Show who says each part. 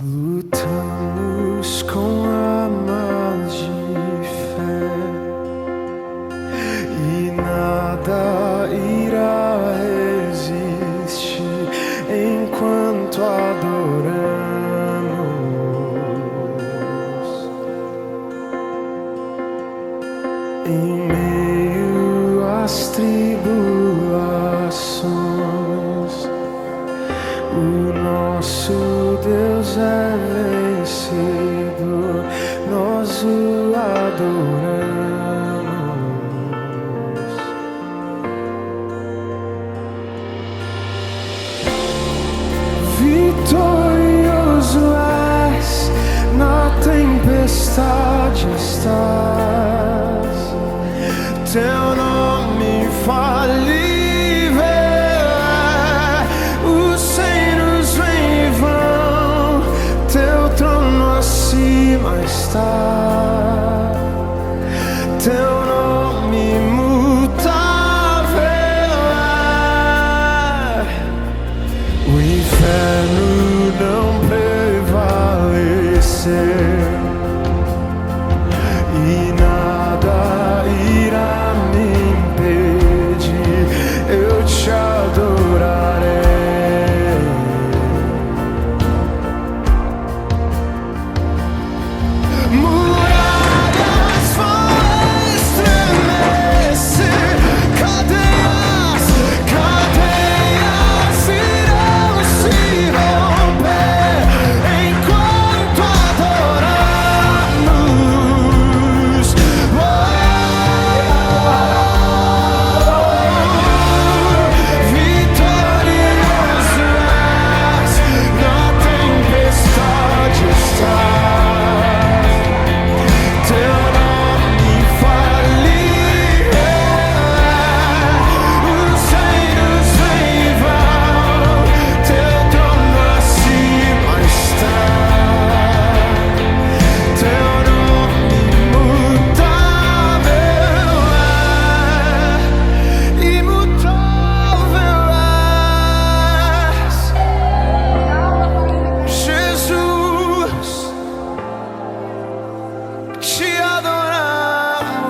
Speaker 1: Lutamos com armas de fé e nada irá resistir enquanto adoramos. Em meio às tribulações, o nosso Deus é vencedor, nós o adoramos. Vitorioso és, na tempestade estás, teu nome infalível é, os reinos vêm e vão, teu trono acima está.